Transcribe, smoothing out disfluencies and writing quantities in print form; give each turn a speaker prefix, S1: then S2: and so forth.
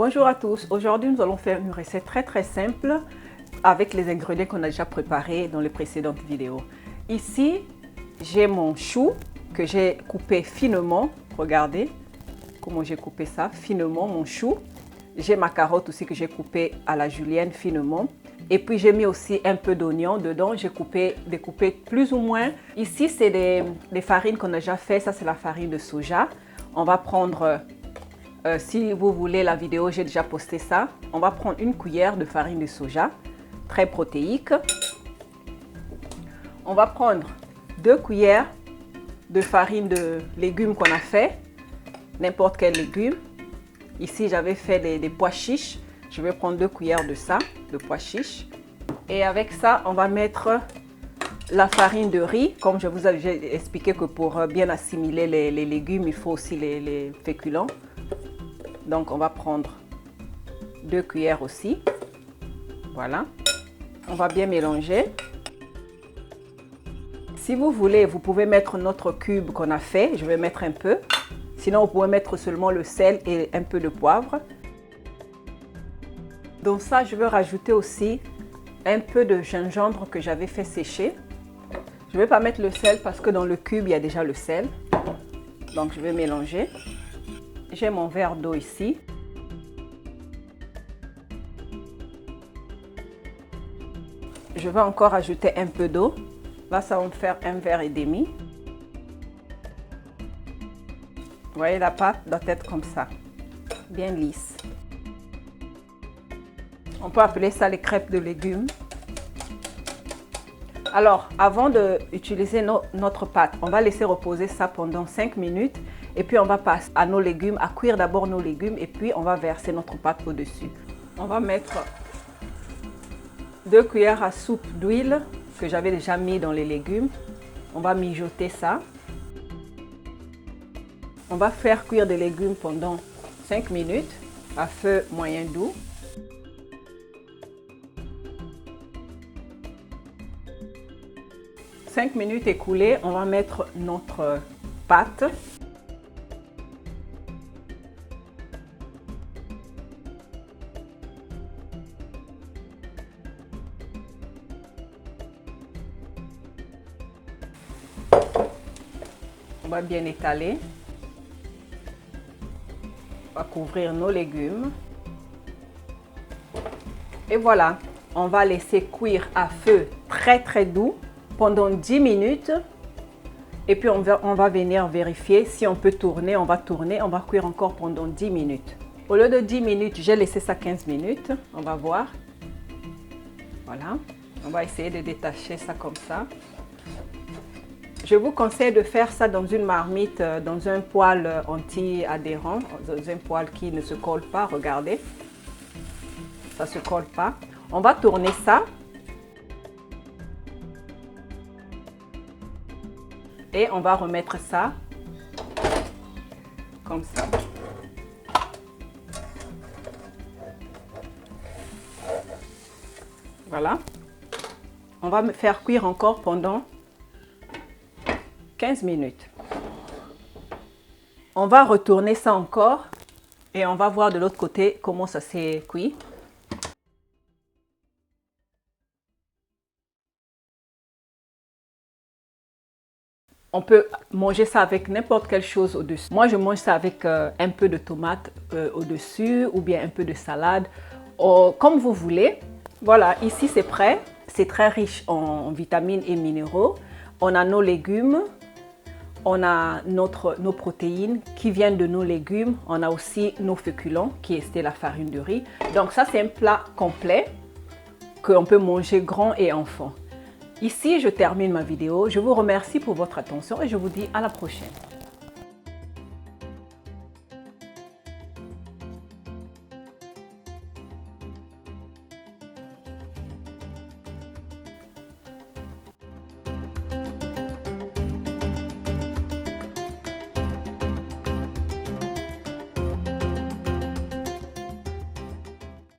S1: Bonjour à tous, aujourd'hui nous allons faire une recette très simple avec les ingrédients qu'on a déjà préparés dans les précédentes vidéos. Ici, j'ai mon chou que j'ai coupé finement, regardez comment j'ai coupé ça finement, mon chou. J'ai ma carotte aussi que j'ai coupée à la julienne finement. Et puis j'ai mis aussi un peu d'oignon dedans, j'ai découpé plus ou moins. Ici c'est des farines qu'on a déjà fait, ça c'est la farine de soja. On va prendre, si vous voulez la vidéo, j'ai déjà posté ça. On va prendre une cuillère de farine de soja, très protéique. On va prendre 2 cuillères de farine de légumes qu'on a fait, n'importe quel légume. Ici j'avais fait des pois chiches. Je vais prendre 2 cuillères de ça, de pois chiches. Et avec ça, on va mettre la farine de riz. Comme je vous avais expliqué que pour bien assimiler les légumes, il faut aussi les féculents. Donc on va prendre 2 cuillères aussi. Voilà. On va bien mélanger. Si vous voulez, vous pouvez mettre notre cube qu'on a fait. Je vais mettre un peu. Sinon, vous pouvez mettre seulement le sel et un peu de poivre. Donc ça, je vais rajouter aussi un peu de gingembre que j'avais fait sécher. Je ne vais pas mettre le sel parce que dans le cube, il y a déjà le sel. Donc je vais mélanger. J'ai mon verre d'eau ici. Je vais encore ajouter un peu d'eau. Là, ça va me faire 1,5 verre. Vous voyez, la pâte doit être comme ça, bien lisse. On peut appeler ça les crêpes de légumes. Alors, avant d'utiliser notre pâte, on va laisser reposer ça pendant 5 minutes. Et puis, on va passer à nos légumes, à cuire d'abord nos légumes. Et puis, on va verser notre pâte au-dessus. On va mettre 2 cuillères à soupe d'huile que j'avais déjà mis dans les légumes. On va mijoter ça. On va faire cuire des légumes pendant 5 minutes à feu moyen doux. « 5 minutes écoulées, on va mettre notre pâte. On va bien étaler. On va couvrir nos légumes. Et voilà, on va laisser cuire à feu très doux pendant 10 minutes. Et puis on va venir vérifier si on peut tourner. On va tourner, on va cuire encore pendant 10 minutes. Au lieu de 10 minutes, j'ai laissé ça 15 minutes. On va voir. Voilà, on va essayer de détacher ça comme ça. Je vous conseille de faire ça dans une marmite, dans un poêle anti-adhérent, dans un poêle qui ne se colle pas, regardez. Ça ne se colle pas. On va tourner ça. Et on va remettre ça comme ça. Voilà. On va me faire cuire encore pendant 15 minutes. On va retourner ça encore et on va voir de l'autre côté comment ça s'est cuit. On peut manger ça avec n'importe quelle chose au-dessus. Moi, je mange ça avec un peu de tomate au-dessus ou bien un peu de salade, comme vous voulez. Voilà, ici c'est prêt. C'est très riche en vitamines et minéraux. On a nos légumes, on a nos protéines qui viennent de nos légumes. On a aussi nos féculents qui est la farine de riz. Donc ça, c'est un plat complet qu'on peut manger grand et enfant. Ici, je termine ma vidéo. Je vous remercie pour votre attention et je vous dis à la prochaine.